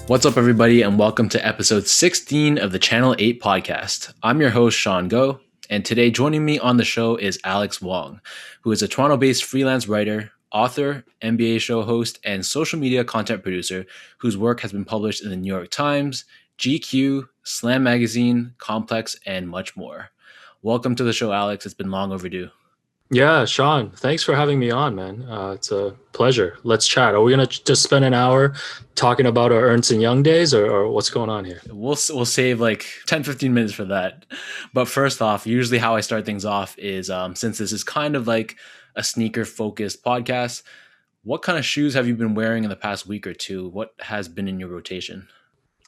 What's up, everybody, and welcome to episode 16 of the Channel 8 podcast. I'm your host, Sean Go, and today joining me on the show is Alex Wong, who is a Toronto-based freelance writer, author, NBA show host, and social media content producer whose work has been published in the New York Times, GQ, Slam Magazine, Complex, and much more. Welcome to the show, Alex. It's been long overdue. Yeah, Sean, thanks for having me on, man. It's a pleasure. Let's chat. Are we going to just spend an hour talking about our Ernst & Young days or what's going on here? We'll save like 10, 15 minutes for that. But first off, usually how I start things off is since this is kind of like a sneaker focused podcast, what kind of shoes have you been wearing in the past week or two? What has been in your rotation?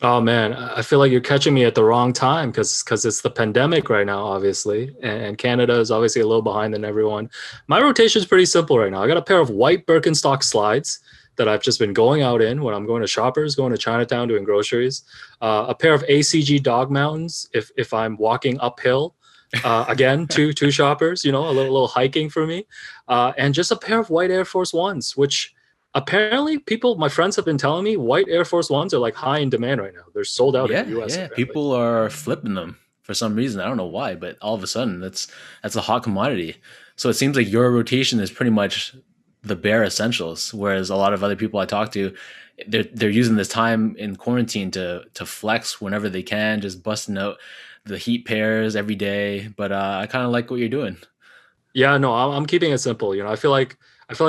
Oh, man, I feel like you're catching me at the wrong time because it's the pandemic right now, obviously. And Canada is obviously a little behind than everyone. My rotation is pretty simple right now. I got a pair of white Birkenstock slides that I've just been going out in when I'm going to Shoppers, going to Chinatown, doing groceries. A pair of ACG Dog Mountains if I'm walking uphill. Again, two Shoppers, a little hiking for me. And just a pair of white Air Force Ones, which apparently my friends have been telling me white Air Force Ones are like high in demand right now. They're sold out in the US. Yeah. Apparently. People are flipping them for some reason. I don't know why, but all of a sudden that's a hot commodity. So it seems like your rotation is pretty much the bare essentials, whereas a lot of other people I talk to, they're using this time in quarantine to flex whenever they can, just busting out the heat pairs every day. But I kind of like what you're doing. Yeah, no, I'm keeping it simple. I feel like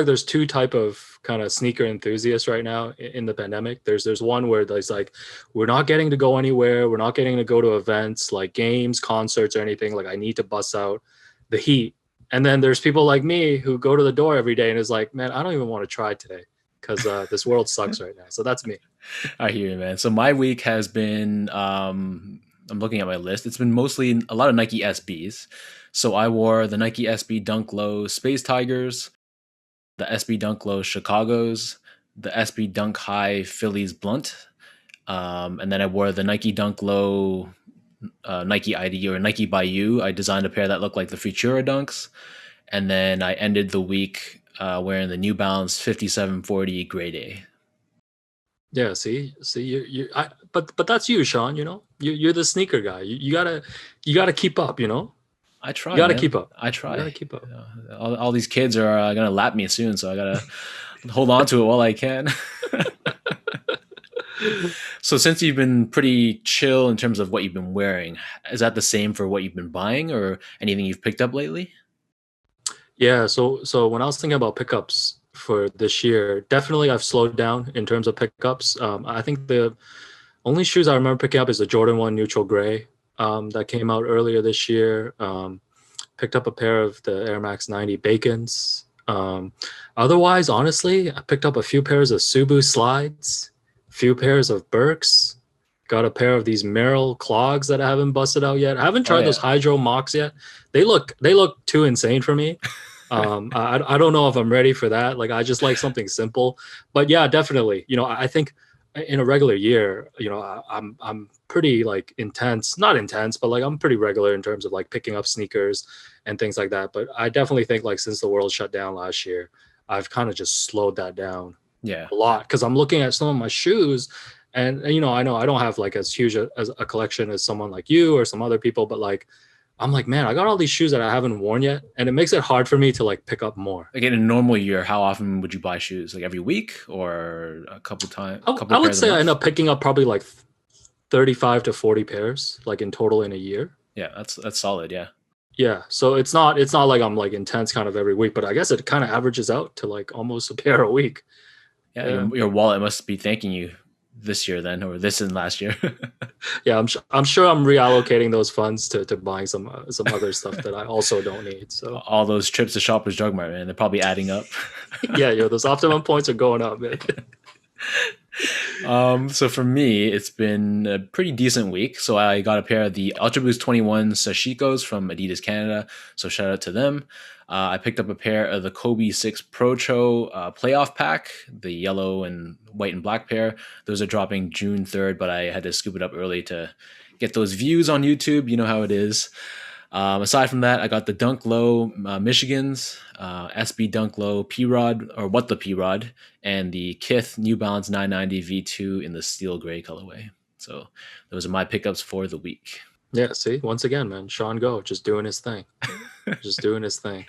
there's two type of kind of sneaker enthusiasts right now in the pandemic. There's one where there's like, we're not getting to go anywhere, we're not getting to go to events like games, concerts, or anything. Like I need to bust out the heat. And then there's people like me who go to the door every day and is like, man, I don't even want to try today because this world sucks right now. So that's me. I hear you, man. So my week has been, I'm looking at my list. It's been mostly a lot of Nike SBs. So I wore the Nike SB Dunk Low Space Tigers, the SB Dunk Low Chicago's, the SB Dunk High Phillies Blunt, and then I wore the Nike Dunk Low Nike ID or Nike by You. I designed a pair that looked like the Futura Dunks, and then I ended the week wearing the New Balance 5740 Grade A. Yeah, see, but that's you, Sean. You're the sneaker guy. You gotta keep up. I try, You gotta man. keep up. I You gotta try. keep up. All these kids are gonna lap me soon, so I gotta hold on to it while I can. So since you've been pretty chill in terms of what you've been wearing, is that the same for what you've been buying or anything you've picked up lately? Yeah, so when I was thinking about pickups for this year, definitely I've slowed down in terms of pickups. I think the only shoes I remember picking up is the Jordan 1 Neutral Gray that came out earlier this year. Picked up a pair of the Air Max 90 Bacons. Otherwise, honestly, I picked up a few pairs of Subu slides, a few pairs of Birks, got a pair of these Merrell clogs that I haven't busted out yet. I haven't Oh tried those yeah. Hydro Mocks yet. They look too insane for me. I don't know if I'm ready for that. Like I just like something simple, but yeah, definitely. I think in a regular year, I'm pretty like intense, not intense, but like I'm pretty regular in terms of like picking up sneakers and things like that. But I definitely think like since the world shut down last year, I've kind of just slowed that down Yeah. a lot because I'm looking at some of my shoes and I know I don't have like as huge as a collection as someone like you or some other people, but like I'm like, man, I got all these shoes that I haven't worn yet, and it makes it hard for me to like pick up more. Like in a normal year, how often would you buy shoes? Like every week or couple I would pairs a say I end month? up picking up probably like 35 to 40 pairs like in total in a year. Yeah, that's solid. Yeah. Yeah, so it's not like I'm like intense kind of every week, but I guess it kind of averages out to like almost a pair a week. Yeah, Yeah. your wallet must be thanking you this year then, or this and last year. Yeah, I'm sure I'm reallocating those funds to buying some other stuff that I also don't need. So All those trips to Shoppers Drug Mart, man, they're probably adding up. yeah, those optimum points are going up, man. So for me, it's been a pretty decent week. So I got a pair of the Ultra Boost 21 Sashikos from Adidas Canada. So shout out to them. I picked up a pair of the Kobe 6 Pro Cho playoff pack, the yellow and white and black pair. Those are dropping June 3rd, but I had to scoop it up early to get those views on YouTube. You know how it is. Aside from that, I got the Dunk Low Michigans, SB Dunk Low P Rod, or what the P Rod, and the Kith New Balance 990 V2 in the steel gray colorway. So those are my pickups for the week. Yeah, see, once again, man, Sean Go, just doing his thing. Just doing his thing.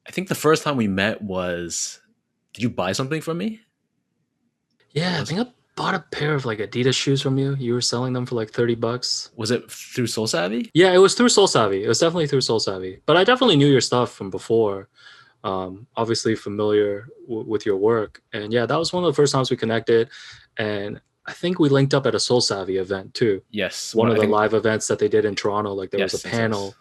I think the first time we met was, did you buy something from me? Yeah, I think I bought a pair of like Adidas shoes from you. You were selling them for like $30. Was it through Soul Savvy? Yeah, it was through Soul Savvy. It was definitely through Soul Savvy. But I definitely knew your stuff from before. Obviously familiar with your work. And yeah, that was one of the first times we connected. And I think we linked up at a Soul Savvy event too. Yes. One of the live events that they did in Toronto. Like there was a Yes. panel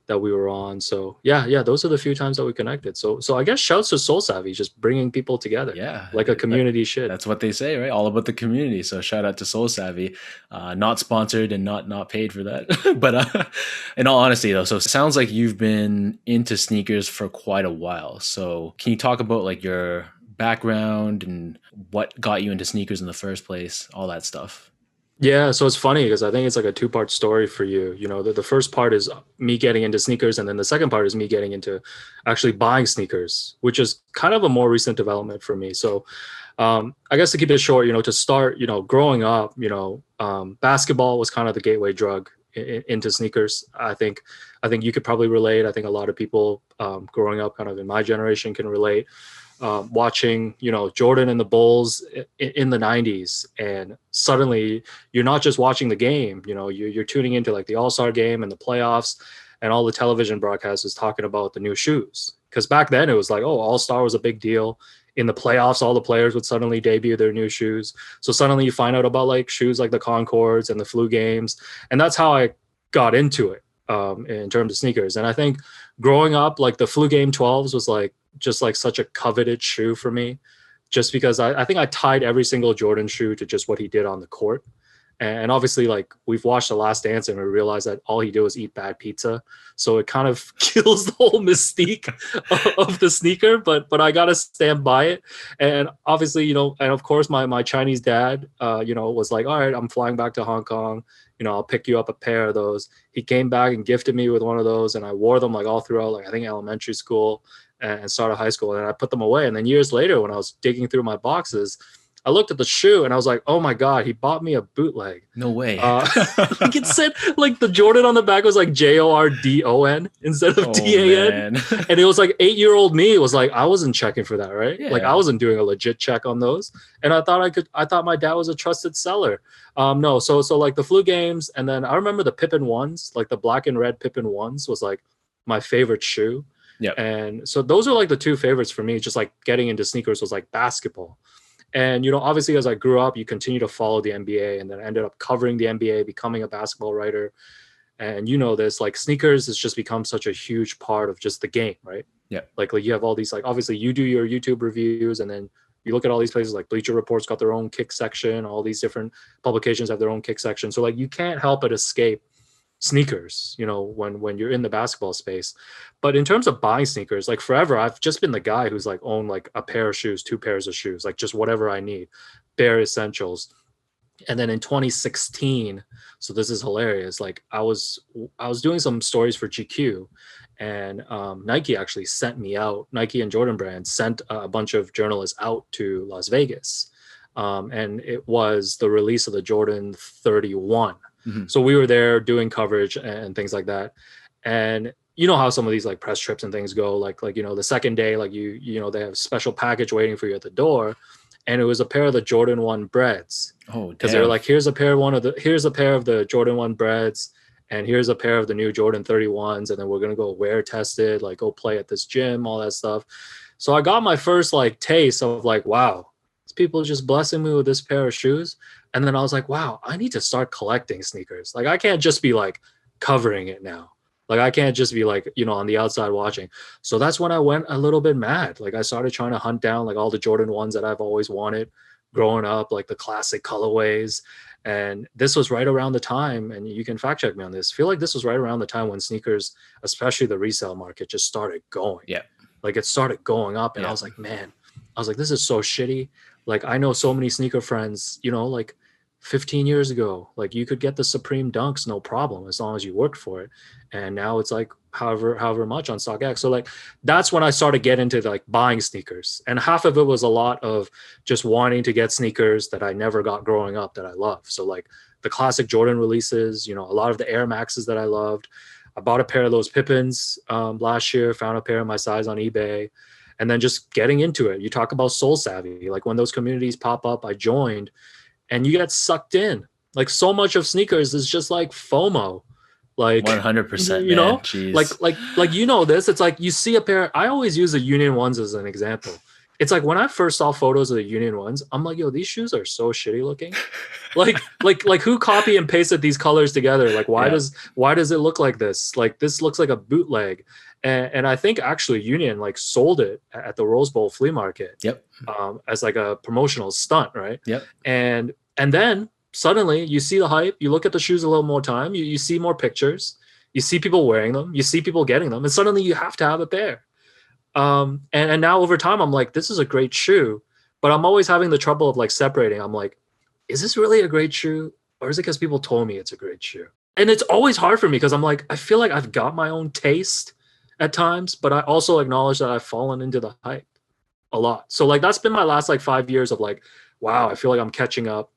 that we were on. So yeah, those are the few times that we connected. So I guess shouts to Soul Savvy, just bringing people together. Yeah, like a community should. That's what they say, right? All about the community. So shout out to Soul Savvy, not sponsored and not paid for that. But in all honesty, though, so it sounds like you've been into sneakers for quite a while. So can you talk about like your background and what got you into sneakers in the first place, all that stuff? Yeah, so it's funny because I think it's like a two-part story for you. You know, the first part is me getting into sneakers, and then the second part is me getting into actually buying sneakers, which is kind of a more recent development for me. So I guess to keep it short, to start, growing up, basketball was kind of the gateway drug into sneakers. I think you could probably relate. I think a lot of people growing up kind of in my generation can relate. Watching, Jordan and the Bulls in the 90s. And suddenly you're not just watching the game, you're tuning into like the All-Star game and the playoffs and all the television broadcasters talking about the new shoes. Because back then it was like, oh, All-Star was a big deal. In the playoffs, all the players would suddenly debut their new shoes. So suddenly you find out about like shoes like the Concords and the Flu Games. And that's how I got into it in terms of sneakers. And I think growing up, like the Flu Game 12s was like, just like such a coveted shoe for me, just because I think I tied every single Jordan shoe to just what he did on the court. And obviously, like we've watched The Last Dance and we realized that all he did was eat bad pizza. So it kind of kills the whole mystique of the sneaker, but I got to stand by it. And obviously, and of course my Chinese dad, was like, all right, I'm flying back to Hong Kong. I'll pick you up a pair of those. He came back and gifted me with one of those, and I wore them like all throughout, like I think elementary school and started high school, and I put them away. And then years later, when I was digging through my boxes, I looked at the shoe and I was like, oh my God, he bought me a bootleg. No way. Like it said, like the Jordan on the back was like Jordon instead of DAN. And it was like 8-year-old me was like, I wasn't checking for that, right? Yeah. Like I wasn't doing a legit check on those. And I thought my dad was a trusted seller. No, so like the Flu Games. And then I remember the Pippen ones, like the black and red Pippen ones was like my favorite shoe. Yeah. And so those are like the two favorites for me, just like getting into sneakers was like basketball. And, obviously as I grew up, you continue to follow the NBA, and then I ended up covering the NBA, becoming a basketball writer. And this, like sneakers has just become such a huge part of just the game, right? Yeah. Like you have all these, like, obviously you do your YouTube reviews, and then you look at all these places like Bleacher Report's got their own kick section. All these different publications have their own kick section. So like you can't help but escape sneakers, when you're in the basketball space. But in terms of buying sneakers, like forever, I've just been the guy who's like owned like a pair of shoes, 2 pairs of shoes, like just whatever I need, bare essentials. And then in 2016, so this is hilarious. Like I was doing some stories for GQ, and Nike actually sent me out. Nike and Jordan Brand sent a bunch of journalists out to Las Vegas, and it was the release of the Jordan 31. Mm-hmm. So we were there doing coverage and things like that. And you know how some of these like press trips and things go, like the second day, like they have a special package waiting for you at the door. And it was a pair of the Jordan 1 breads. Oh, because they were like, here's a pair of the Jordan 1 breads, and here's a pair of the new Jordan 31s, and then we're gonna go wear tested, like go play at this gym, all that stuff. So I got my first like taste of like, wow, these people just blessing me with this pair of shoes. And then I was like, wow, I need to start collecting sneakers. Like I can't just be like covering it now. Like I can't just be like, on the outside watching. So that's when I went a little bit mad. Like I started trying to hunt down like all the Jordan 1s that I've always wanted growing up, like the classic colorways. And this was right around the time, and you can fact check me on this, I feel like this was right around the time when sneakers, especially the resale market, just started going. Yeah. Like it started going up, and I was like, man, this is so shitty. Like I know so many sneaker friends, like 15 years ago, like you could get the Supreme Dunks no problem as long as you worked for it. And now it's like however much on StockX. So like that's when I started getting into like buying sneakers. And half of it was a lot of just wanting to get sneakers that I never got growing up that I love. So like the classic Jordan releases, you know, a lot of the Air Maxes that I loved. I bought a pair of those Pippins last year, found a pair of my size on eBay, and then just getting into it. You talk about soul savvy. Like when those communities pop up, I joined and you get sucked in. Like so much of sneakers is just like FOMO. Like 100%, you man. know, Jeez. like you know this. It's like you see a pair. I always use the Union ones as an example. It's like when I first saw photos of the Union ones, I'm like, yo, these shoes are so shitty looking. Like who copy and pasted these colors together? Like Yeah. why does it look like this? Like this looks like a bootleg. And I think actually Union like sold it at the Rose Bowl flea market Yep. as like a promotional stunt, right? Yep. And then suddenly you see the hype, you look at the shoes a little more time, you see more pictures, you see people wearing them, you see people getting them, and suddenly you have to have a pair. And now over time, I'm like, this is a great shoe, but I'm always having the trouble of like separating. I'm like, is this really a great shoe, or is it because people told me it's a great shoe? And it's always hard for me because I'm like, I feel like I've got my own taste at times, but I also acknowledge that I've fallen into the hype a lot. So like that's been my last like 5 years of like, wow, I feel like I'm catching up.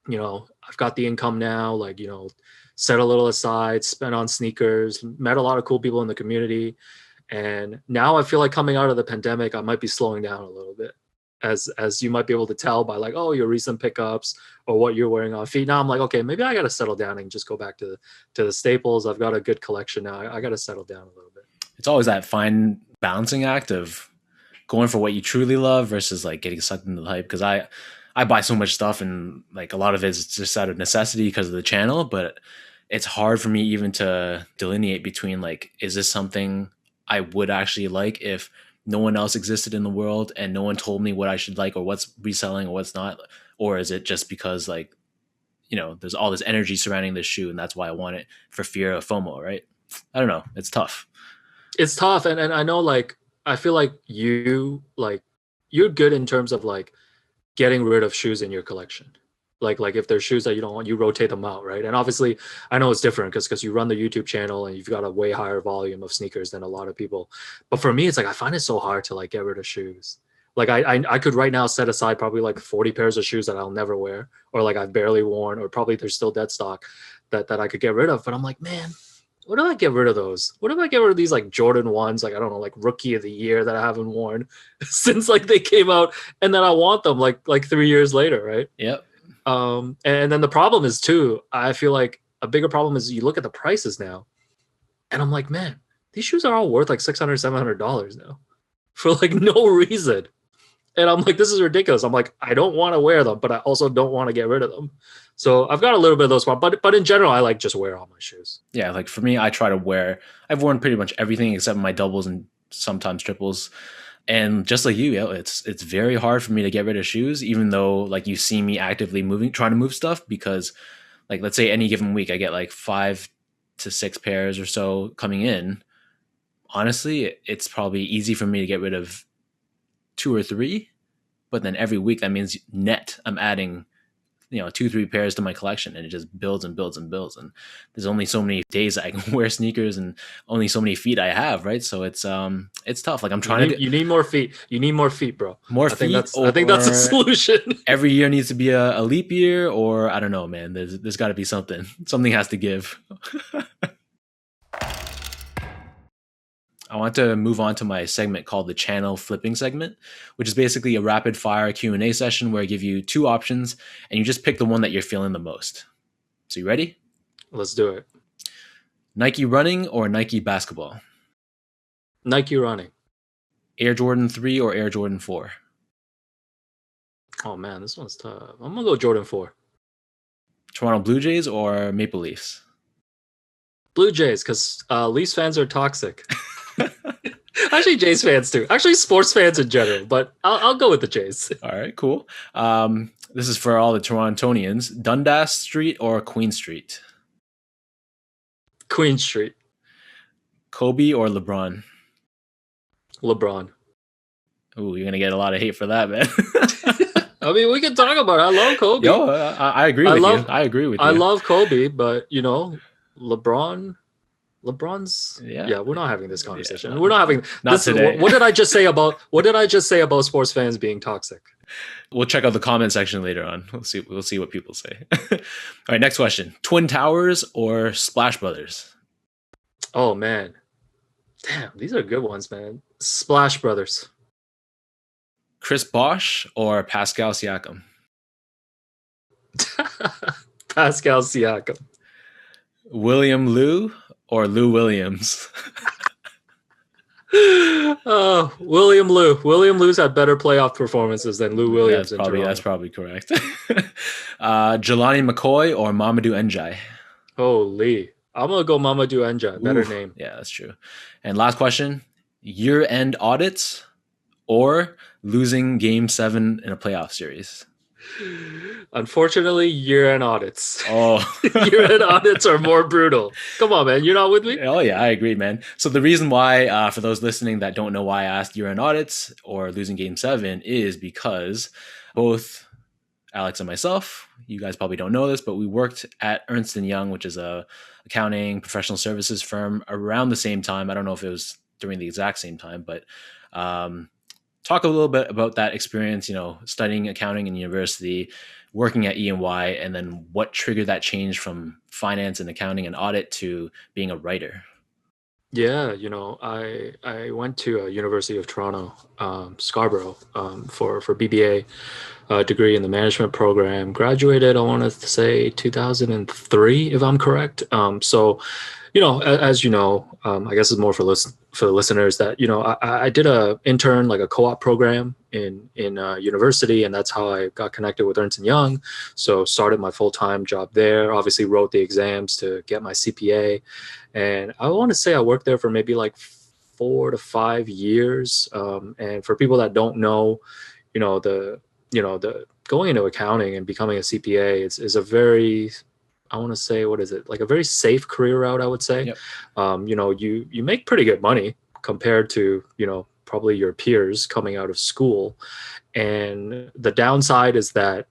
You know, I've got the income now, like, you know, set a little aside, spent on sneakers, met a lot of cool people in the community. And now I feel like coming out of the pandemic, I might be slowing down a little bit, as you might be able to tell by like, oh, your recent pickups or what you're wearing on feet. Now I'm like, okay, maybe I got to settle down and just go back to the staples. I've got a good collection now. I got to settle down a little bit. It's always that fine balancing act of going for what you truly love versus like getting sucked into the hype. Because I buy so much stuff and like a lot of it's just out of necessity because of the channel, but it's hard for me even to delineate between like, is this something I would actually like if no one else existed in the world and no one told me what I should like or what's reselling or what's not? Or is it just because like, you know, there's all this energy surrounding this shoe and that's why I want it for fear of FOMO, right? I don't know. It's tough. It's tough. And I know like, I feel like you're good in terms of like getting rid of shoes in your collection. Like if there's shoes that you don't want, you rotate them out, right? And obviously, I know it's different because you run the YouTube channel and you've got a way higher volume of sneakers than a lot of people. But for me, it's like I find it so hard to like get rid of shoes. Like I could right now set aside probably like 40 pairs of shoes that I'll never wear, or like I've barely worn, or probably there's still dead stock that I could get rid of. But I'm like, man, what if I get rid of those? What if I get rid of these like Jordan ones, like I don't know, like rookie of the year that I haven't worn since like they came out, and then I want them like 3 years later, right? Yep. And then the problem is too, I feel like a bigger problem is you look at the prices now, and I'm like, man, these shoes are all worth like $600, $700 now for like no reason. And I'm like, this is ridiculous. I'm like, I don't want to wear them, but I also don't want to get rid of them. So I've got a little bit of those, but in general, I like just wear all my shoes. Yeah, like for me, I try to wear. I've worn pretty much everything except my doubles and sometimes triples. And just like you, yeah, it's very hard for me to get rid of shoes, even though like you see me actively moving, trying to move stuff. Because like let's say any given week, I get like 5 to 6 pairs or so coming in. Honestly, it's probably easy for me to get rid of 2 or 3, but then every week that means net I'm adding 2 3 pairs to my collection, and it just builds and builds and builds, and there's only so many days I can wear sneakers and only so many feet I have, right? So it's tough. Like I'm trying to You need more feet. You need more feet, bro. more I think feet, I think that's a solution. every year needs to be a leap year, or I don't know, man. There's got to be something has to give. I want to move on to my segment called the channel flipping segment, which is basically a rapid fire Q&A session where I give you 2 options and you just pick the one that you're feeling the most. So you ready? Let's do it. Nike running or Nike basketball? Nike running. Air Jordan 3 or Air Jordan 4? Oh man, this one's tough. I'm gonna go Jordan 4. Toronto Blue Jays or Maple Leafs? Blue Jays, because Leafs fans are toxic. Actually, Jays fans too. Actually, sports fans in general, but I'll go with the Jays. All right, cool. This is for all the Torontonians. Dundas Street or Queen Street? Queen Street. Kobe or LeBron? LeBron. Ooh, you're going to get a lot of hate for that, man. I mean, we can talk about it. I love Kobe. Yo, I agree I with you. love I agree with I you. love Kobe, but LeBron LeBron's Yeah, yeah, we're not having this yeah, conversation. We're not having not this. today. What did I just say about sports fans being toxic? We'll check out the comment section later on. We'll see. We'll see what people say. All right, next question: Twin Towers or Splash Brothers? Oh man. Damn, these are good ones, man. Splash Brothers. Chris Bosh or Pascal Siakam? Pascal Siakam. William Liu or Lou Williams? Oh, William Liu. William Liu's had better playoff performances than Lou that's Williams in probably that's Toronto. probably correct. Jelani McCoy or Mamadou Njai? Holy. I'm gonna go Mamadou Enja. Better Ooh, name. yeah, that's true. And last question: year-end audits or losing Game 7 in a playoff series? Unfortunately, year-end audits. Oh, Year-end audits are more brutal. Come on, man. You're not with me? oh yeah, I agree, man. So the reason why, for those listening that don't know why I asked year-end audits or losing Game 7 is because both Alex and myself, you guys probably don't know this, but we worked at Ernst & Young, which is a accounting professional services firm around the same time. I don't know if it was during the exact same time, but talk a little bit about that experience, studying accounting in university, working at E&Y, and then what triggered that change from finance and accounting and audit to being a writer. Yeah, I went to University of Toronto, Scarborough, for BBA degree in the management program. Graduated, I want to say 2003, if I'm correct. So, as you know, I guess it's more for the listeners that I did a intern, like a co-op program in university, and that's how I got connected with Ernst & Young. So started my full-time job there. Obviously, wrote the exams to get my CPA. And I want to say I worked there for maybe like 4 to 5 years. And for people that don't know, the going into accounting and becoming a CPA is a very, I want to say, what is it? Like a very safe career route, I would say. Yep. You make pretty good money compared to, probably your peers coming out of school. And the downside is that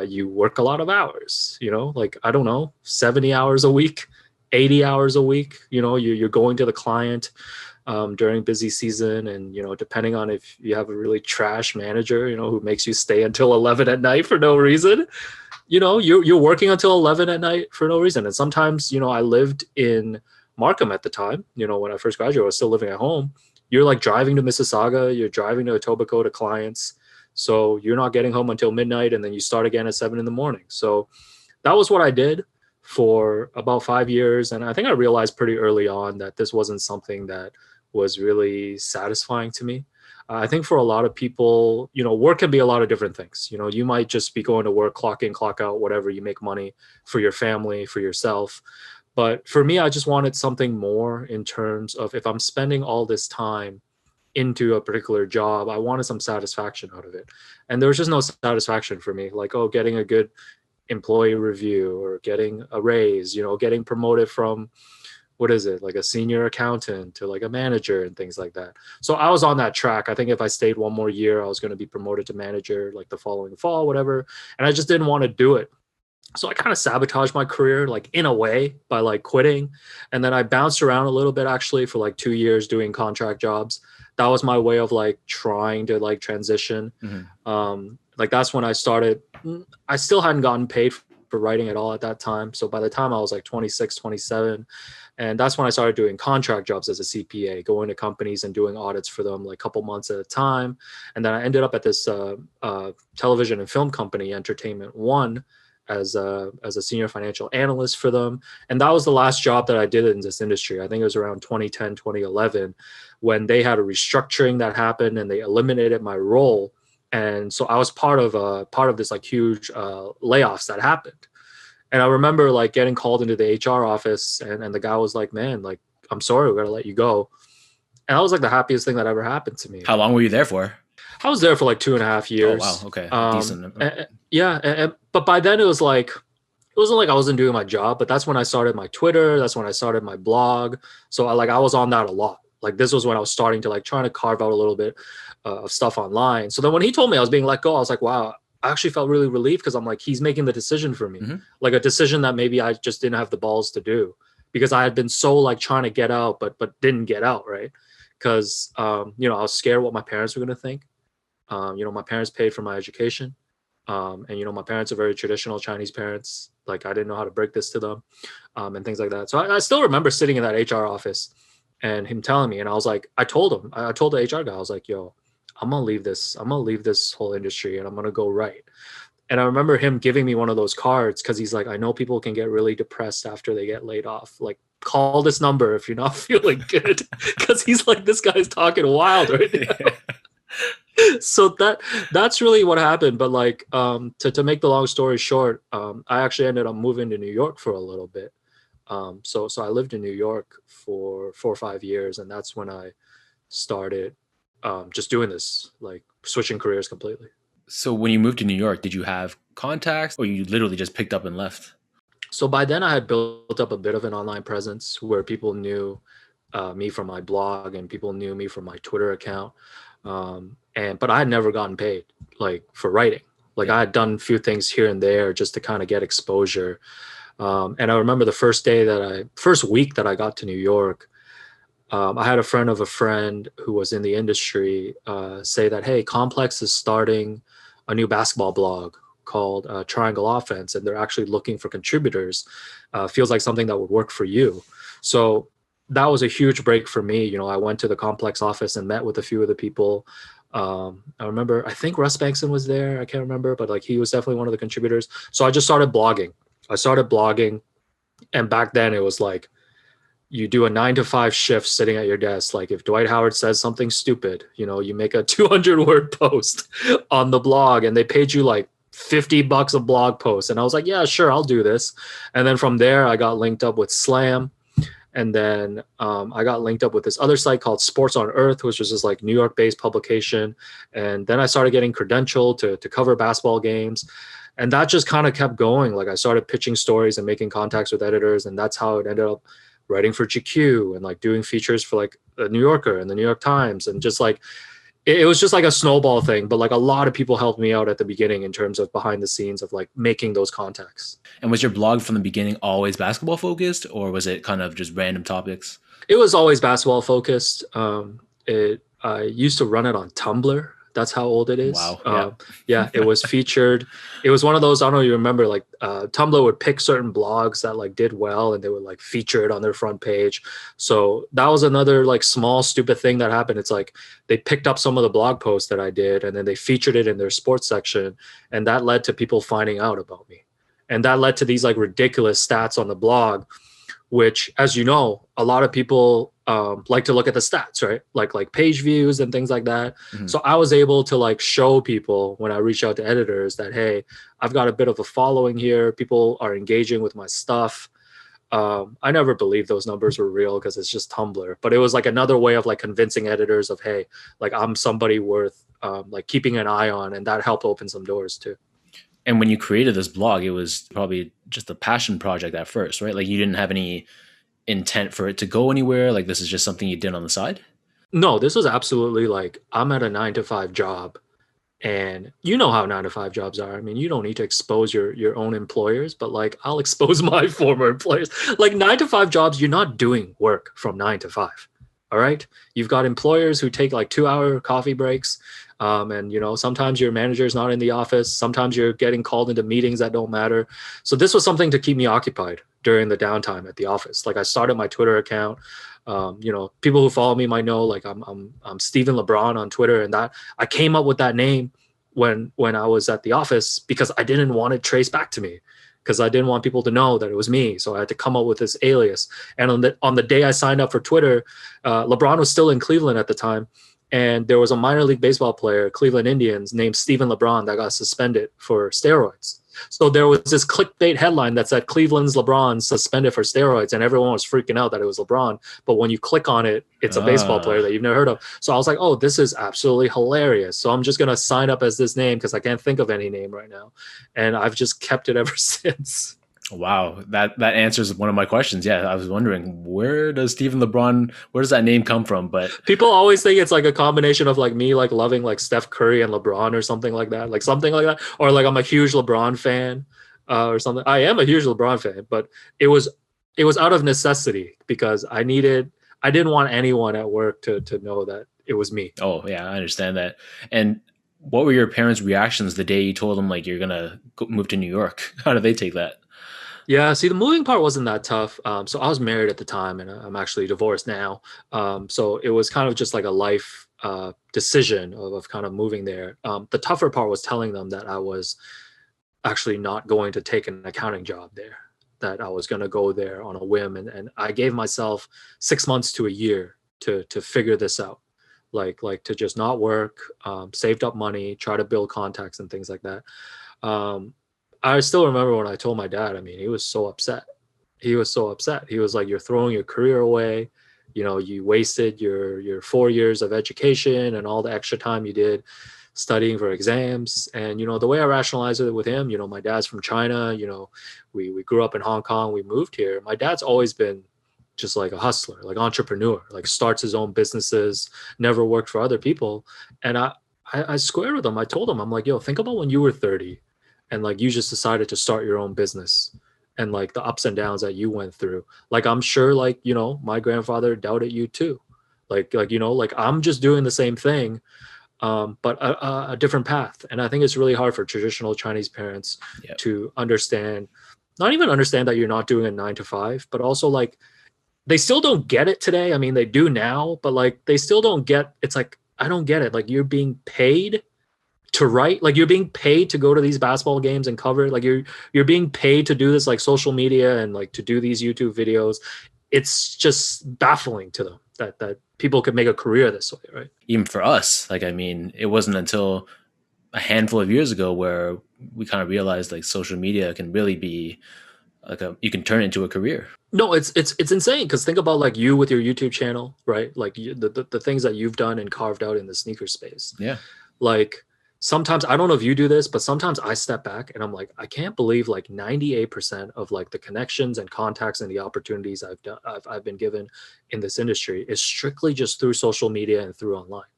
you work a lot of hours, like, I don't know, 70 hours a week, 80 hours a week. You're going to the client during busy season, and depending on if you have a really trash manager who makes you stay until 11 at night for no reason, you're working until 11 at night for no reason. And sometimes I lived in Markham at the time. When I first graduated, I was still living at home. You're like driving to Mississauga, you're driving to Etobicoke to clients, so you're not getting home until midnight, and then you start again at 7 a.m. So that was what I did for about 5 years. And I think I realized pretty early on that this wasn't something that was really satisfying to me. I think for a lot of people, work can be a lot of different things. You might just be going to work, clock in, clock out, whatever. You make money for your family, for yourself. But for me, I just wanted something more in terms of, if I'm spending all this time into a particular job, I wanted some satisfaction out of it. And there was just no satisfaction for me, like, getting a good employee review or getting a raise, getting promoted from, what is it, like a senior accountant to like a manager and things like that. So I was on that track. I think if I stayed one more year, I was going to be promoted to manager like the following fall, whatever. And I just didn't want to do it. So I kind of sabotaged my career, like, in a way, by like quitting. And then I bounced around a little bit, actually, for like 2 years doing contract jobs. That was my way of like trying to like transition. Like, that's when I started. I still hadn't gotten paid for writing at all at that time. So by the time I was like 26, 27, and that's when I started doing contract jobs as a CPA, going to companies and doing audits for them, like a couple months at a time. And then I ended up at this television and film company, Entertainment One, as a senior financial analyst for them. And that was the last job that I did in this industry. I think it was around 2010, 2011, when they had a restructuring that happened and they eliminated my role. And so I was part of this like huge layoffs that happened. And I remember like getting called into the HR office, and the guy was like, "Man, like, I'm sorry, we're gonna let you go." And that was like the happiest thing that ever happened to me. How long were you there for? I was there for like 2.5 years. Oh, wow. Okay. Decent. But by then it wasn't like I wasn't doing my job, but that's when I started my Twitter. That's when I started my blog. So I was on that a lot. Like, this was when I was starting to like trying to carve out a little bit of stuff online. So then when he told me I was being let go, I was like, wow, I actually felt really relieved because I'm like, he's making the decision for me, Hmm. like a decision that maybe I just didn't have the balls to do because I had been so like trying to get out, but didn't get out, right? Because you know, I was scared what my parents were gonna think. You know, my parents paid for my education, and you know, my parents are very traditional Chinese parents. Like, I didn't know how to break this to them, and things like that. So I still remember sitting in that HR office and him telling me, and I was like, I told him, I told the HR guy, I was like, yo, I'm gonna leave this. I'm gonna leave this whole industry, and I'm gonna go right. And I remember him giving me one of those cards because he's like, I know people can get really depressed after they get laid off. Like, call this number if you're not feeling good. Because he's like, this guy's talking wild right now. So that's really what happened. But like, to make the long story short, I actually ended up moving to New York for a little bit. So I lived in New York for 4 or 5 years, and that's when I started just doing this, like switching careers completely. So when you moved to New York, did you have contacts, or you literally just picked up and left? So by then I had built up a bit of an online presence where people knew me from my blog and people knew me from my Twitter account. And but I had never gotten paid like for writing. Like, Yeah. I had done a few things here and there just to kind of get exposure. And I remember the first week that I got to New York, I had a friend of a friend who was in the industry say that, hey, Complex is starting a new basketball blog called Triangle Offense, and they're actually looking for contributors. Feels like something that would work for you. So that was a huge break for me. You know, I went to the Complex office and met with a few of the people. I remember, I think Russ Bankson was there. I can't remember, but like, he was definitely one of the contributors. So I just started blogging. I started blogging, and back then it was like, you do a 9 to 5 shift sitting at your desk. Like, if Dwight Howard says something stupid, you know, you make a 200-word post on the blog, and they paid you like $50 a blog post. And I was like, yeah, sure, I'll do this. And then from there, I got linked up with Slam. And then I got linked up with this other site called Sports on Earth, which was just like New York-based publication. And then I started getting credentialed to cover basketball games. And that just kind of kept going. Like, I started pitching stories and making contacts with editors. And that's how it ended up writing for GQ and like doing features for like the New Yorker and the New York Times. And just like, it was just like a snowball thing. But like, a lot of people helped me out at the beginning in terms of behind the scenes of like making those contacts. And was your blog from the beginning always basketball focused, or was it kind of just random topics? It was always basketball focused. I used to run it on Tumblr. That's how old it is. Wow. Yeah. Yeah, it was featured. It was one of those, I don't know if you remember, like Tumblr would pick certain blogs that like did well and they would like feature it on their front page. So that was another like small stupid thing that happened. It's like they picked up some of the blog posts that I did and then they featured it in their sports section, and that led to people finding out about me. And that led to these like ridiculous stats on the blog, which, as you know, a lot of people like to look at the stats, right? Like page views and things like that. Mhm. So I was able to like show people when I reach out to editors that, hey, I've got a bit of a following here. People are engaging with my stuff. I never believed those numbers were real because it's just Tumblr, but it was like another way of like convincing editors of, hey, like I'm somebody worth like keeping an eye on, and that helped open some doors too. And when you created this blog, it was probably just a passion project at first, right? Like, you didn't have any intent for it to go anywhere. Like, this is just something you did on the side. No, this was absolutely like, I'm at a 9 to 5 job, and you know how 9 to 5 jobs are. I mean, you don't need to expose your own employers, but like, I'll expose my former employers. Like, 9 to 5 jobs, you're not doing work from 9 to 5. All right. You've got employers who take like 2 hour coffee breaks. And, you know, sometimes your manager is not in the office. Sometimes you're getting called into meetings that don't matter. So this was something to keep me occupied during the downtime at the office. Like, I started my Twitter account. You know, people who follow me might know, like, I'm Stephen LeBron on Twitter, and that I came up with that name when I was at the office because I didn't want it traced back to me, because I didn't want people to know that it was me. So I had to come up with this alias. And on the day I signed up for Twitter, LeBron was still in Cleveland at the time. And there was a minor league baseball player, Cleveland Indians, named Stephen LeBron, that got suspended for steroids. So there was this clickbait headline that said Cleveland's LeBron suspended for steroids, and everyone was freaking out that it was LeBron. But when you click on it, it's a baseball player that you've never heard of. So I was like, oh, this is absolutely hilarious. So I'm just going to sign up as this name because I can't think of any name right now. And I've just kept it ever since. Wow, that answers one of my questions. Yeah, I was wondering where does that name come from? But People always think it's like a combination of like me like loving like Steph Curry and LeBron or something like that, or like I'm a huge LeBron fan or something. I am a huge LeBron fan, but it was it was out of necessity because I didn't want anyone at work to know that it was me. oh yeah, I understand that. And what were your parents' reactions the day you told them like you're gonna move to New York? How did they take that? Yeah, see, the moving part wasn't that tough. So I was married at the time, and I'm actually divorced now. So it was kind of just like a life decision of kind of moving there. The tougher part was telling them that I was actually not going to take an accounting job there, that I was going to go there on a whim, and I gave myself 6 months to a year to figure this out, like to just not work, saved up money, try to build contacts and things like that. Um, I still remember when I told my dad. I mean, he was so upset. He was so upset. He was like, "You're throwing your career away. You know, you wasted your 4 years of education and all the extra time you did studying for exams." And you know, the way I rationalize it with him, you know, my dad's from China. You know, we grew up in Hong Kong. We moved here. My dad's always been just like a hustler, like entrepreneur, like starts his own businesses, never worked for other people. And I squared with him. I told him, I'm like, yo, think about when you were 30 and like you just decided to start your own business and like the ups and downs that you went through. Like I'm sure like, you know, my grandfather doubted you too. Like you know, like I'm just doing the same thing, but a different path. And I think it's really hard for traditional Chinese parents Yeah. to understand, not even understand that you're not doing a 9 to 5, but also like they still don't get it today. I mean, they do now, but like they still don't get. It's like I don't get it. Like you're being paid to write, like you're being paid to go to these basketball games and cover it. Like you're being paid to do this like social media and like to do these YouTube videos. It's just baffling to them that people could make a career this way, right? Even for us, like I mean, it wasn't until a handful of years ago where we kind of realized like social media can really be like a you can turn it into a career. No, it's insane because think about like you with your YouTube channel, right? Like the things that you've done and carved out in the sneaker space. Yeah. Like sometimes I don't know if you do this, but sometimes I step back and I'm like, I can't believe like 98% of like the connections and contacts and the opportunities I've been given in this industry is strictly just through social media and through online.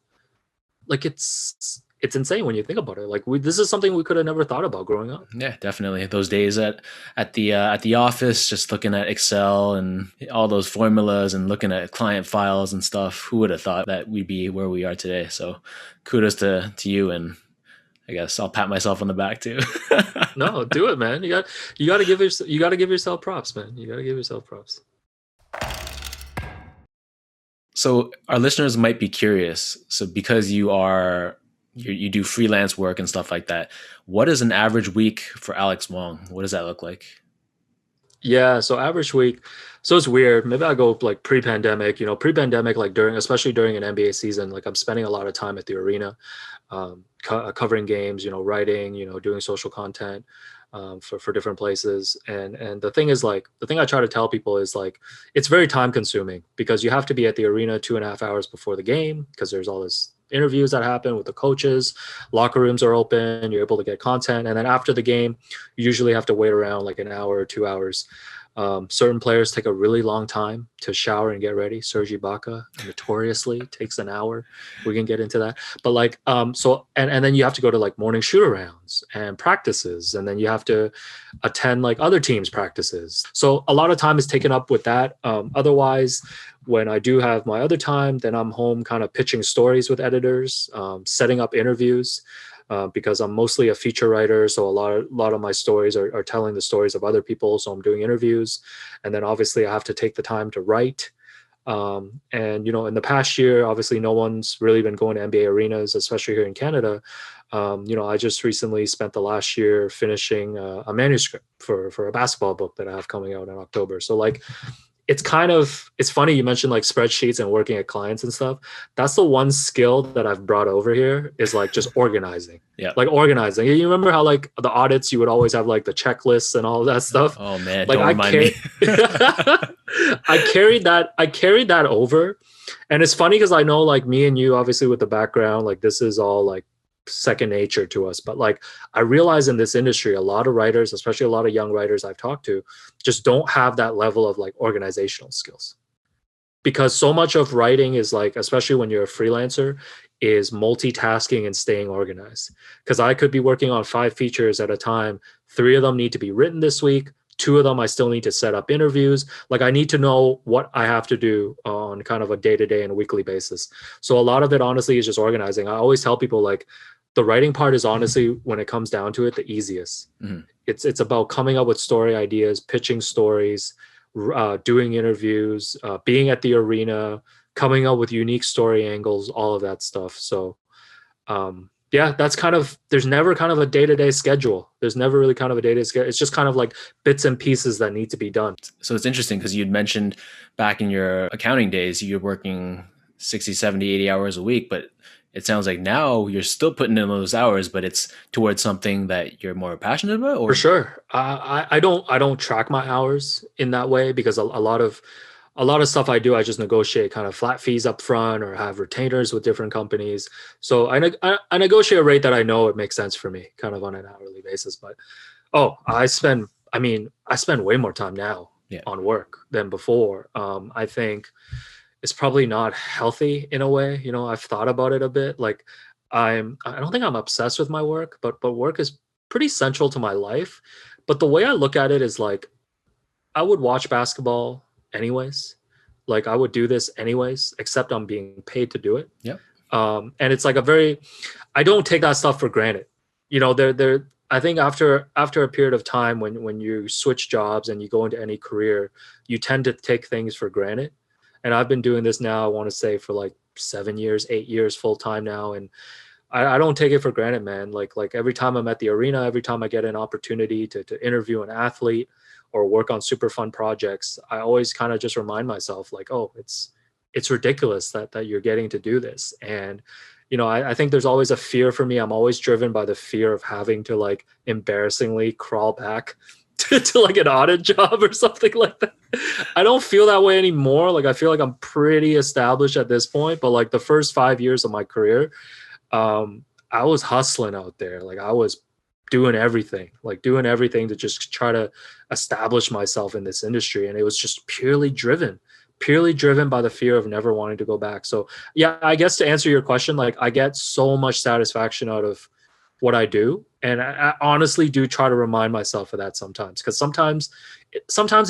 Like it's insane when you think about it. Like this is something we could have never thought about growing up. Yeah, definitely. Those days at the office, just looking at Excel and all those formulas and looking at client files and stuff. Who would have thought that we'd be where we are today? So, kudos to you, and I guess I'll pat myself on the back too. No, do it, man. You got to you got to give yourself props, man. You got to give yourself props. So, our listeners might be curious. So, because you do freelance work and stuff like that, what is an average week for Alex Wong? What does that look like? Yeah, so average week. So it's weird. Maybe I go like pre-pandemic, you know, pre-pandemic, like during, especially during an NBA season, like I'm spending a lot of time at the arena, covering games, you know, writing, you know, doing social content for different places. And the thing is like, the thing I try to tell people is like, it's very time consuming because you have to be at the arena 2.5 hours before the game because there's all this interviews that happen with the coaches, locker rooms are open, you're able to get content. And then after the game, you usually have to wait around like an hour or 2 hours. Certain players take a really long time to shower and get ready. Serge Ibaka notoriously takes an hour. We can get into that. But like, so, and then you have to go to like morning shoot arounds and practices. And then you have to attend like other teams' practices. So a lot of time is taken up with that. Otherwise, when I do have my other time, then I'm home kind of pitching stories with editors, setting up interviews. Because I'm mostly a feature writer, so a lot of my stories are telling the stories of other people. So I'm doing interviews, and then obviously I have to take the time to write. And you know, in the past year, obviously no one's really been going to NBA arenas, especially here in Canada. You know, I just recently spent the last year finishing a manuscript for a basketball book that I have coming out in October. So like it's kind of, it's funny you mentioned like spreadsheets and working at clients and stuff. That's the one skill that I've brought over here is like just organizing. Yeah. Like organizing. You remember how like the audits you would always have like the checklists and all of that stuff? Oh man, Like don't remind me. I carried that over. And it's funny because I know like me and you obviously with the background, like this is all like second nature to us. But like, I realize in this industry, a lot of writers, especially a lot of young writers I've talked to, just don't have that level of like organizational skills, because so much of writing is like, especially when you're a freelancer, is multitasking and staying organized. Because I could be working on 5 features at a time. 3 of them need to be written this week. 2 of them I still need to set up interviews. Like, I need to know what I have to do on kind of a day-to-day and a weekly basis. So a lot of it honestly is just organizing. I always tell people like, the writing part is honestly, when it comes down to it, the easiest. Mm-hmm. It's about coming up with story ideas, pitching stories, doing interviews, being at the arena, coming up with unique story angles, all of that stuff. So yeah, that's kind of, there's never kind of a day-to-day schedule. There's never really kind of a day-to-day schedule. It's just kind of like bits and pieces that need to be done. So it's interesting because you'd mentioned back in your accounting days, you're working 60, 70, 80 hours a week, but it sounds like now you're still putting in those hours, but it's towards something that you're more passionate about, For or? sure. I don't track my hours in that way, because a lot of stuff I do, I just negotiate kind of flat fees up front or have retainers with different companies. So I negotiate a rate that I know it makes sense for me kind of on an hourly basis. But I spend way more time now Yeah. on work than before. I think it's probably not healthy in a way. I've thought about it a bit. Like, I don't think I'm obsessed with my work, but work is pretty central to my life. But the way I look at it is like, I would watch basketball anyways. Like, I would do this anyways, except I'm being paid to do it. Yep. And it's like I don't take that stuff for granted. There. I think after a period of time, when you switch jobs and you go into any career, you tend to take things for granted. And I've been doing this now, I want to say for like 7 years, 8 years full time now. And I don't take it for granted, man. Like every time I'm at the arena, every time I get an opportunity to interview an athlete or work on super fun projects, I always kind of just remind myself like, oh, it's ridiculous that you're getting to do this. And I think there's always a fear for me. I'm always driven by the fear of having to like embarrassingly crawl back to like an audit job or something like that. I don't feel that way anymore. Like, I feel like I'm pretty established at this point, but like the first 5 years of my career, I was hustling out there. Like, I was doing everything to just try to establish myself in this industry. And it was just purely driven by the fear of never wanting to go back. So yeah, I guess to answer your question, like, I get so much satisfaction out of what I do. And I honestly do try to remind myself of that sometimes, because sometimes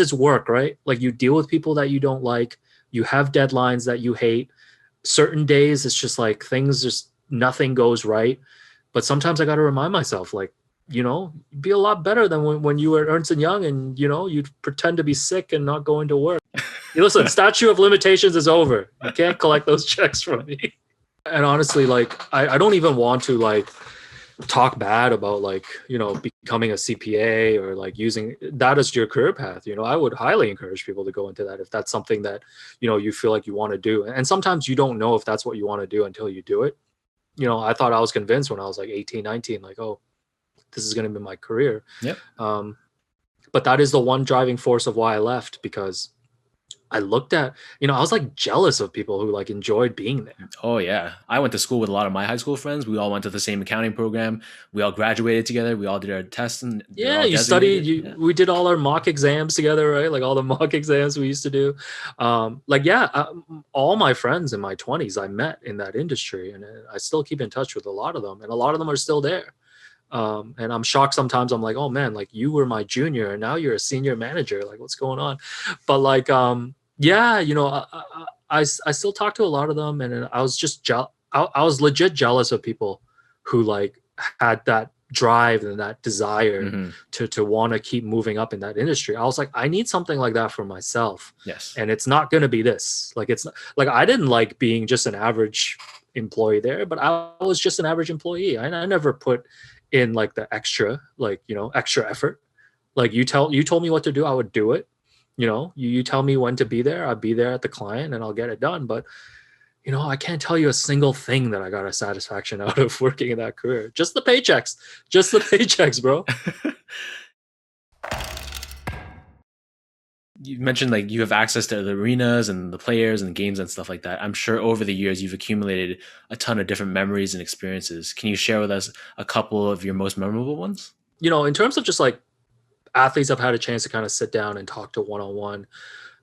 it's work, right? Like, you deal with people that you don't like, you have deadlines that you hate. Certain days it's just like things just, nothing goes right. But sometimes I got to remind myself, like, be a lot better than when you were Ernst and Young and you'd pretend to be sick and not go into work. Listen, statute of limitations is over. You can't collect those checks from me. And honestly, like, I don't even want to like talk bad about like becoming a CPA or like using that as your career path. I would highly encourage people to go into that if that's something that you feel like you want to do. And sometimes you don't know if that's what you want to do until you do it. I thought I was convinced when I was like 18, 19, like, oh, this is going to be my career. Yep. But that is the one driving force of why I left, because I looked at, I was like jealous of people who like enjoyed being there. Oh yeah. I went to school with a lot of my high school friends. We all went to the same accounting program. We all graduated together. We all did our tests and yeah, you studied, we did all our mock exams together, right? Like all the mock exams we used to do. All my friends in my 20s I met in that industry, and I still keep in touch with a lot of them, and a lot of them are still there. And I'm shocked sometimes. I'm like, oh man, like you were my junior and now you're a senior manager. Like, what's going on? But like, I still talk to a lot of them, and I was just I was legit jealous of people who like had that drive and that desire to want to keep moving up in that industry. I was like, I need something like that for myself. Yes. And it's not going to be this. Like, it's not, like, I didn't like being just an average employee there, but I was just an average employee. I never put in like the extra, like, extra effort. Like, you told me what to do, I would do it. You tell me when to be there, I'll be there at the client and I'll get it done. But I can't tell you a single thing that I got a satisfaction out of working in that career. Just the paychecks, bro. You mentioned like you have access to the arenas and the players and games and stuff like that. I'm sure over the years you've accumulated a ton of different memories and experiences. Can you share with us a couple of your most memorable ones? In terms of just like athletes I've had a chance to kind of sit down and talk to one on one.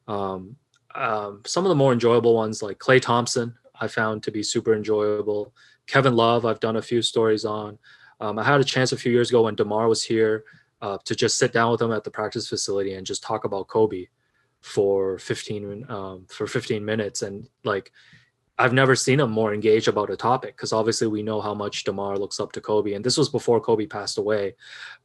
Some of the more enjoyable ones, like Clay Thompson, I found to be super enjoyable. Kevin Love, I've done a few stories on. I had a chance a few years ago when DeMar was here to just sit down with him at the practice facility and just talk about Kobe for 15 minutes, and like I've never seen him more engaged about a topic, because obviously we know how much DeMar looks up to Kobe, and this was before Kobe passed away.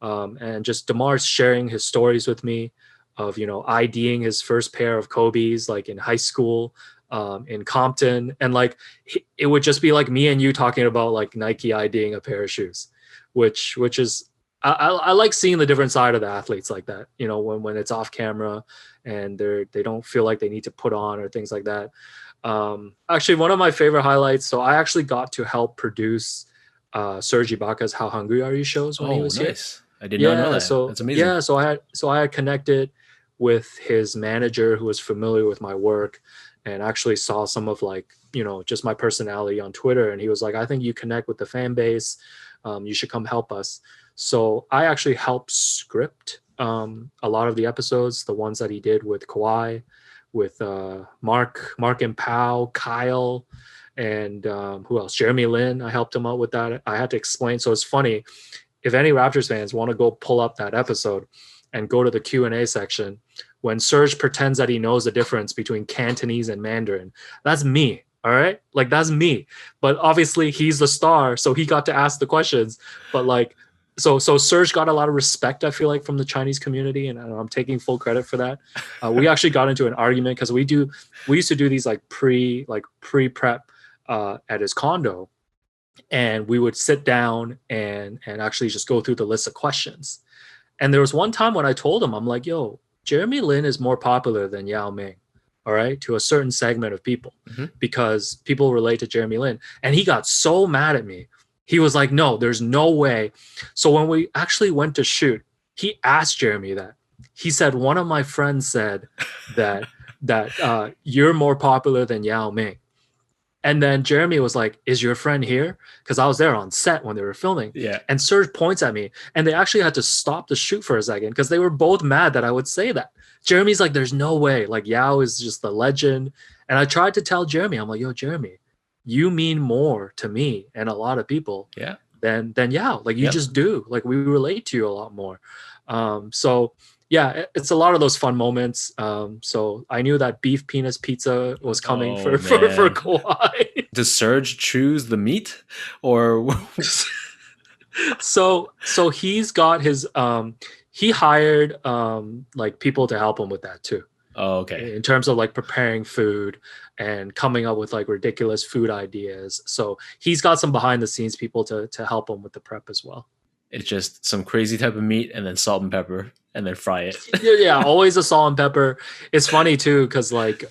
And just DeMar sharing his stories with me of IDing his first pair of Kobe's like in high school, in Compton, and like it would just be like me and you talking about like Nike IDing a pair of shoes, which is I like seeing the different side of the athletes like that. When it's off camera and they don't feel like they need to put on or things like that. Actually, one of my favorite highlights. So I actually got to help produce Serge Ibaka's "How Hungry Are You" shows when he Oh, was here. nice. I did not know Yeah, that. so That's amazing. yeah, so I had connected with his manager who was familiar with my work, and actually saw some of like just my personality on Twitter, and he was like, "I think you connect with the fan base. You should come help us." So I actually helped script a lot of the episodes, the ones that he did with Kawhi, with Mark and Powell, Kyle, and who else? Jeremy Lin. I helped him out with that. I had to explain. So it's funny, if any Raptors fans want to go pull up that episode and go to the Q&A section, when Serge pretends that he knows the difference between Cantonese and Mandarin, that's me. All right, like that's me. But obviously he's the star, so he got to ask the questions. But like, so Serge got a lot of respect, I feel like, from the Chinese community, and I'm taking full credit for that. We actually got into an argument because we used to do these like pre-prep at his condo, and we would sit down and actually just go through the list of questions. And there was one time when I told him, I'm like, "Yo, Jeremy Lin is more popular than Yao Ming, all right, to a certain segment of people, Mhm. because people relate to Jeremy Lin." And he got so mad at me. He was like, "No, there's no way." So when we actually went to shoot, he asked Jeremy that. He said, "One of my friends said that you're more popular than Yao Ming." And then Jeremy was like, "Is your friend here?" Because I was there on set when they were filming. Yeah. And Serge points at me, and they actually had to stop the shoot for a second because they were both mad that I would say that. Jeremy's like, "There's no way. Like, Yao is just the legend." And I tried to tell Jeremy, I'm like, "Yo, Jeremy, you mean more to me and a lot of people Yeah. than Yao. Like, you Yep. just do. Like, we relate to you a lot more." So yeah, it's a lot of those fun moments. So I knew that beef penis pizza was coming Oh for man. Kawhi. Does Serge choose the meat or So he's got his he hired like people to help him with that too, Oh, okay. in terms of like preparing food and coming up with like ridiculous food ideas. So he's got some behind the scenes people to help him with the prep as well. It's just some crazy type of meat and then salt and pepper and then fry it. Yeah, always a salt and pepper. It's funny too, because like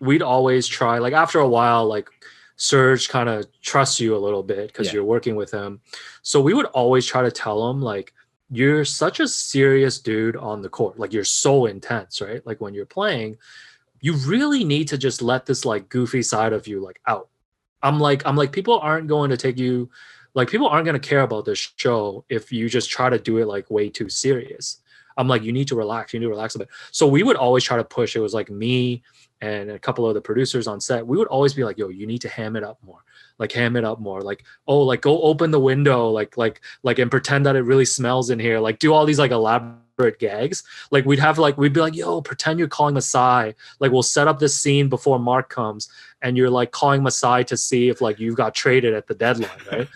we'd always try, like after a while, like Serge kind of trusts you a little bit because Yeah. you're working with him. So we would always try to tell him like, "You're such a serious dude on the court. Like, you're so intense, right? Like when you're playing, you really need to just let this like goofy side of you like out." I'm like, people aren't going to take you, like people aren't going to care about this show if you just try to do it like way too serious. I'm like, you need to relax. You need to relax a bit. So we would always try to push. It was like me and a couple of the producers on set. We would always be like, "Yo, you need to ham it up more. Like, ham it up more. Like, oh, like go open the window, and pretend that it really smells in here. Like, do all these like elaborate gags." Like we'd be like, "Yo, pretend you're calling Masai. Like, we'll set up this scene before Mark comes, and you're like calling Masai to see if like you got traded at the deadline, right?"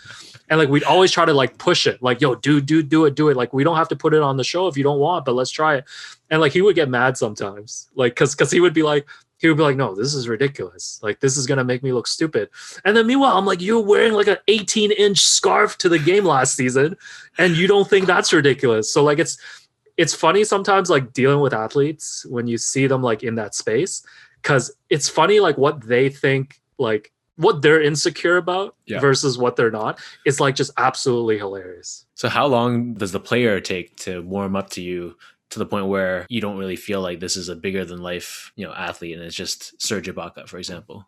And like we'd always try to like push it, like, "Yo, do it. Like, we don't have to put it on the show if you don't want, but let's try it." And like he would get mad sometimes, like because he would be like, "No, this is ridiculous. Like, this is gonna make me look stupid." And then meanwhile, I'm like, "You're wearing like an 18-inch scarf to the game last season, and you don't think that's ridiculous?" So like it's funny sometimes like dealing with athletes when you see them like in that space, because it's funny like what they think, like what they're insecure about Yeah. versus what they're not. It's like just absolutely hilarious. So how long does the player take to warm up to you to the point where you don't really feel like this is a bigger than life, athlete, and it's just Serge Ibaka, for example.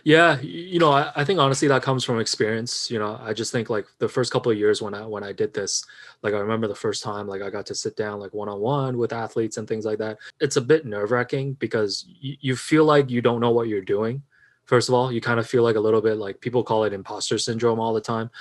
Yeah, I think honestly that comes from experience. I just think like the first couple of years when I did this, like I remember the first time like I got to sit down like one on one with athletes and things like that. It's a bit nerve wracking because you feel like you don't know what you're doing. First of all, you kind of feel like a little bit like people call it imposter syndrome all the time.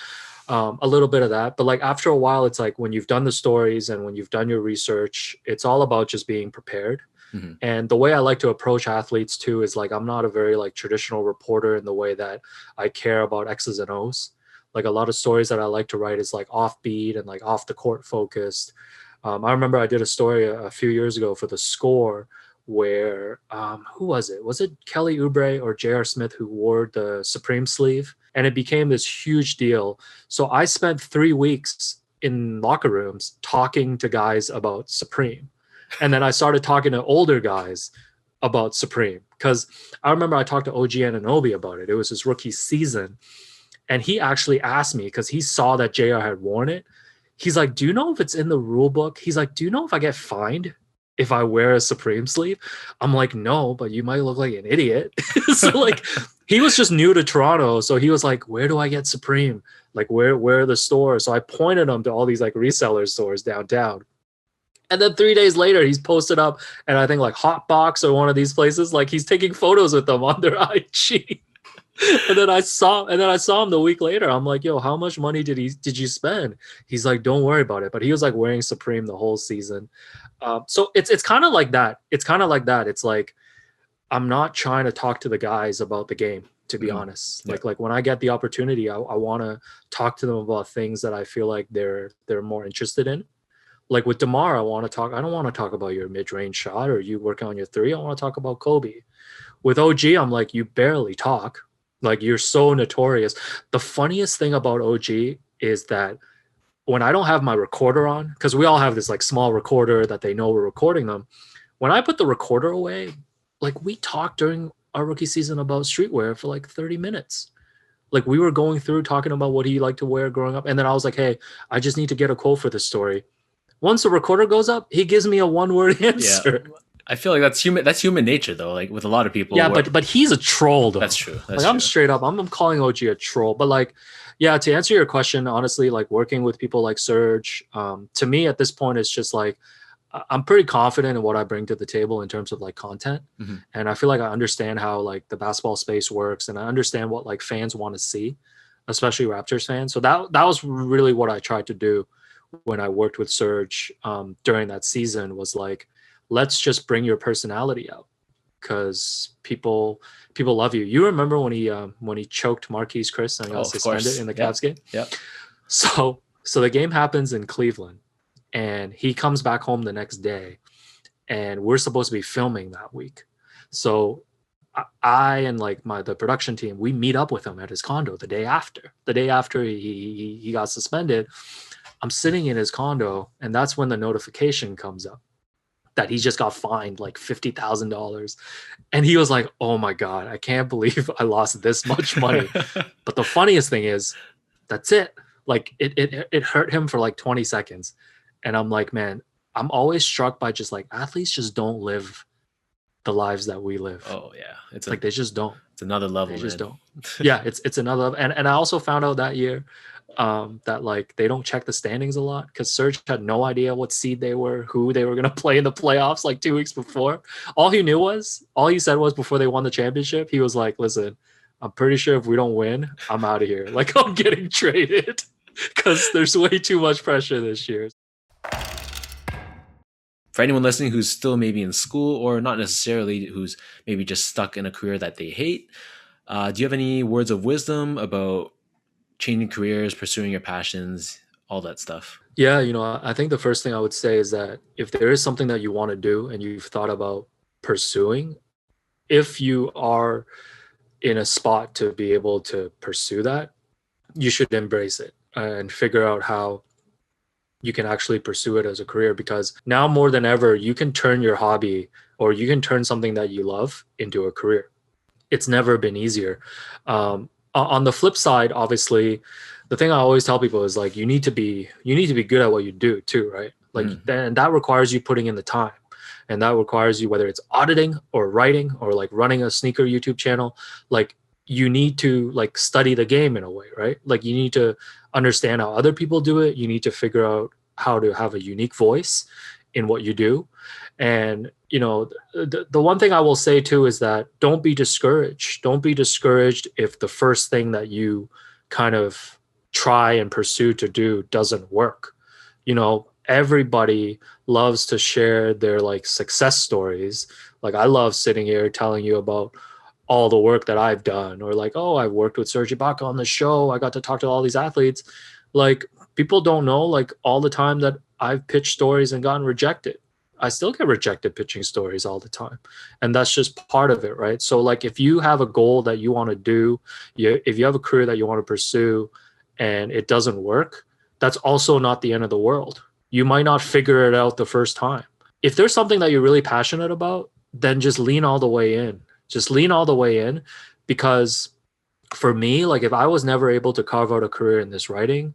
A little bit of that, but like after a while, it's like when you've done the stories and when you've done your research, it's all about just being prepared. Mm-hmm. And the way I like to approach athletes too is like I'm not a very like traditional reporter in the way that I care about X's and O's. Like a lot of stories that I like to write is like offbeat and like off the court focused. I remember I did a story a few years ago for The Score where who was it? Was it Kelly Oubre or J.R. Smith who wore the Supreme sleeve? And it became this huge deal. So I spent 3 weeks in locker rooms talking to guys about Supreme. And then I started talking to older guys about Supreme because I remember I talked to OG Anunoby about it. It was his rookie season. And he actually asked me because he saw that JR had worn it. He's like, do you know if it's in the rule book? He's like, do you know if I get fined if I wear a Supreme sleeve? I'm like, no, but you might look like an idiot. So like he was just new to Toronto. So he was like, where do I get Supreme? Like where are the stores? So I pointed him to all these like reseller stores downtown. And then 3 days later, he's posted up, and I think like Hotbox or one of these places, like he's taking photos with them on their IG. and then I saw him the week later. I'm like, yo, how much money did you spend? He's like, don't worry about it. But he was like wearing Supreme the whole season. So it's kind of like that. It's like I'm not trying to talk to the guys about the game, to be honest. Yeah. Like when I get the opportunity, I want to talk to them about things that I feel like they're more interested in. Like with DeMar, I don't want to talk about your mid-range shot or you working on your three. I want to talk about Kobe. With OG, I'm like, you barely talk. Like you're so notorious. The funniest thing about OG is that when I don't have my recorder on, because we all have this like small recorder that they know we're recording them. When I put the recorder away, like we talked during our rookie season about streetwear for like 30 minutes. Like we were going through talking about what he liked to wear growing up. And then I was like, hey, I just need to get a quote for this story. Once the recorder goes up, he gives me a one-word answer. Yeah. I feel like that's human nature though. Like with a lot of people. Yeah, but he's a troll though. That's true. I'm straight up. I'm calling OG a troll. But like, yeah, to answer your question, honestly, like working with people like Serge, to me at this point, it's just like I'm pretty confident in what I bring to the table in terms of like content. Mm-hmm. And I feel like I understand how like the basketball space works, and I understand what like fans want to see, especially Raptors fans. So that was really what I tried to do when I worked with Serge during that season, was like, let's just bring your personality out because people love you. You remember when he choked Marquise Chris and got suspended in the Cavs game? Yeah. So the game happens in Cleveland and he comes back home the next day and we're supposed to be filming that week. So I and like the production team, we meet up with him at his condo the day after he got suspended. I'm sitting in his condo, and that's when the notification comes up that he just got fined like $50,000. And he was like, oh my God, I can't believe I lost this much money. But the funniest thing is, that's it. Like it hurt him for like 20 seconds. And I'm like, man, I'm always struck by just like athletes just don't live the lives that we live. Oh yeah. It's like they just don't. It's another level. They just don't. Yeah, it's another level. And I also found out that year that like they don't check the standings a lot because Serge had no idea what seed they were, who they were going to play in the playoffs like 2 weeks before. All he said was before they won the championship, he was like, listen, I'm pretty sure if we don't win, I'm out of here. Like I'm getting traded because there's way too much pressure this year. For anyone listening who's still maybe in school or not necessarily, who's maybe just stuck in a career that they hate, do you have any words of wisdom about changing careers, pursuing your passions, all that stuff? Yeah, I think the first thing I would say is that if there is something that you want to do and you've thought about pursuing, if you are in a spot to be able to pursue that, you should embrace it and figure out how you can actually pursue it as a career, because now more than ever, you can turn your hobby or you can turn something that you love into a career. It's never been easier. On the flip side, obviously, the thing I always tell people is like, you need to be good at what you do too, right? Like Mm. then that requires you putting in the time. And that requires you, whether it's auditing or writing or like running a sneaker YouTube channel, like you need to like study the game in a way, right? Like you need to understand how other people do it. You need to figure out how to have a unique voice in what you do. And the one thing I will say too is that don't be discouraged. Don't be discouraged if the first thing that you kind of try and pursue to do doesn't work. Everybody loves to share their like success stories. Like I love sitting here telling you about all the work that I've done, or like, oh, I worked with Serge Ibaka on the show. I got to talk to all these athletes. Like people don't know like all the time that I've pitched stories and gotten rejected. I still get rejected pitching stories all the time. And that's just part of it, right? So like if you have a goal that you want to do, if you have a career that you want to pursue and it doesn't work, that's also not the end of the world. You might not figure it out the first time. If there's something that you're really passionate about, then just lean all the way in. Just lean all the way in, because for me, like if I was never able to carve out a career in this writing,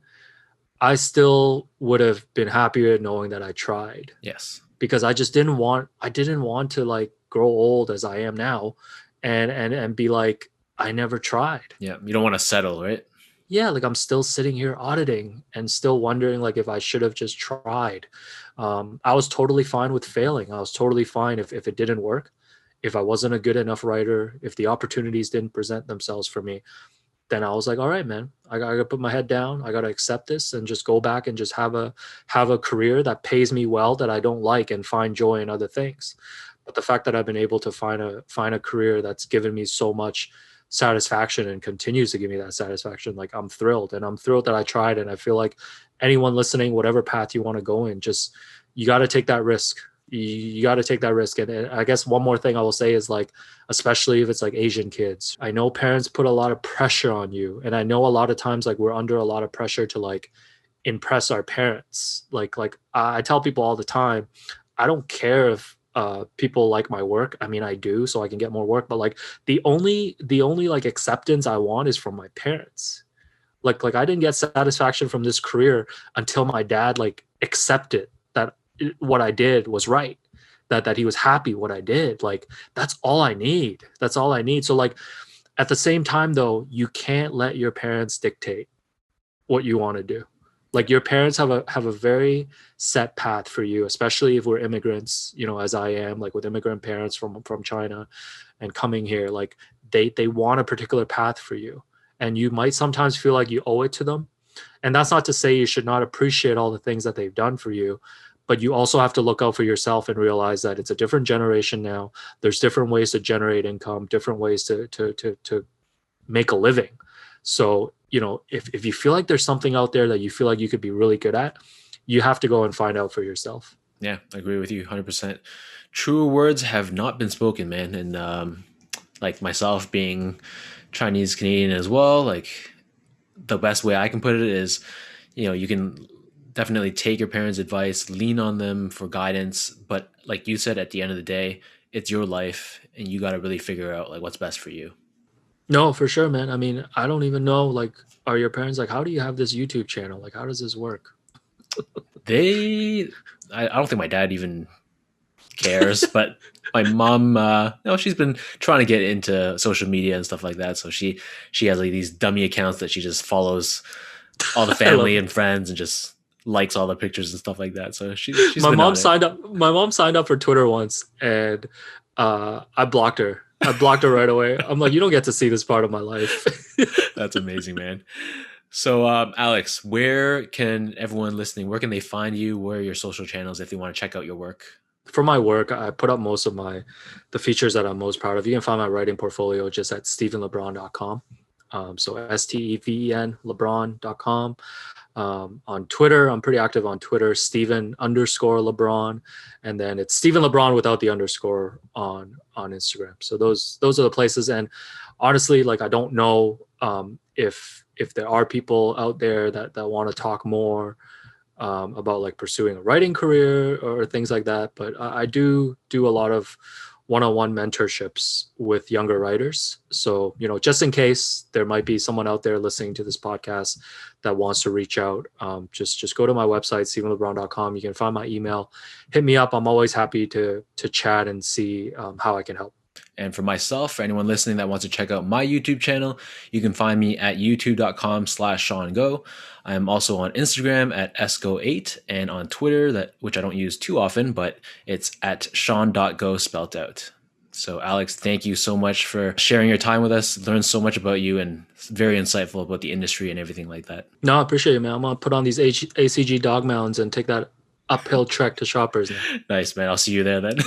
I still would have been happier knowing that I tried, Yes. because I didn't want to like grow old as I am now and be like, I never tried. Yeah. You don't want to settle, right? Yeah, like I'm still sitting here auditing and still wondering like if I should have just tried. I was totally fine with failing. I was totally fine if it didn't work, if I wasn't a good enough writer, if the opportunities didn't present themselves for me. Then I was like, all right, man, I gotta put my head down. I gotta accept this and just go back and just have a career that pays me well, that I don't like, and find joy in other things. But the fact that I've been able to find a career that's given me so much satisfaction and continues to give me that satisfaction, like I'm thrilled. And I'm thrilled that I tried. And I feel like anyone listening, whatever path you want to go in, just you got to take that risk. You got to take that risk. And I guess one more thing I will say is like, especially if it's like Asian kids, I know parents put a lot of pressure on you. And I know a lot of times like we're under a lot of pressure to like impress our parents. Like I tell people all the time, I don't care if people like my work. I mean, I do, so I can get more work. But like the only like acceptance I want is from my parents. Like I didn't get satisfaction from this career until my dad like accepted that what I did was right, that he was happy what I did. Like that's all I need. That's all I need. So like at the same time though, you can't let your parents dictate what you want to do. Like your parents have a very set path for you, especially if we're immigrants, as I am, like with immigrant parents from China and coming here. Like they want a particular path for you, and you might sometimes feel like you owe it to them. And that's not to say you should not appreciate all the things that they've done for you, but you also have to look out for yourself and realize that it's a different generation now. There's different ways to generate income, different ways to make a living. So, if you feel like there's something out there that you feel like you could be really good at, you have to go and find out for yourself. Yeah, I agree with you 100%. Truer words have not been spoken, man. And like myself being Chinese Canadian as well, like the best way I can put it is, you can definitely take your parents' advice, lean on them for guidance. But like you said, at the end of the day, it's your life and you got to really figure out like what's best for you. No, for sure, man. I mean, I don't even know, like, are your parents like, how do you have this YouTube channel? Like, how does this work? I don't think my dad even cares, but my mom, she's been trying to get into social media and stuff like that. So she has like these dummy accounts that she just follows all the I love family it. and friends and just likes all the pictures and stuff like that. So she's My been mom on it. signed up. My mom signed up for Twitter once, and I blocked her. I blocked her right away. I'm like, you don't get to see this part of my life. That's amazing, man. So, Alex, where can everyone listening, where can they find you? Where are your social channels if they want to check out your work? For my work, I put up most of the features that I'm most proud of. You can find my writing portfolio just at stephenlebron.com. So STEVEN lebron.com. On Twitter, I'm pretty active on Twitter, Stephen_LeBron, and then it's Stephen LeBron without the underscore on Instagram. So those are the places. And honestly, like I don't know if there are people out there that want to talk more about like pursuing a writing career or things like that. But I do a lot of one-on-one mentorships with younger writers. So, just in case there might be someone out there listening to this podcast that wants to reach out, just go to my website, stephenlebron.com. You can find my email. Hit me up. I'm always happy to chat and see how I can help. And for myself, for anyone listening that wants to check out my YouTube channel, you can find me at youtube.com/SeanGo. I'm also on Instagram at esgo8 and on Twitter, which I don't use too often, but it's at sean.go spelt out. So Alex, thank you so much for sharing your time with us. Learned so much about you and very insightful about the industry and everything like that. No, I appreciate it, man. I'm going to put on these ACG dog mounts and take that uphill trek to Shoppers now. Nice, man. I'll see you there then.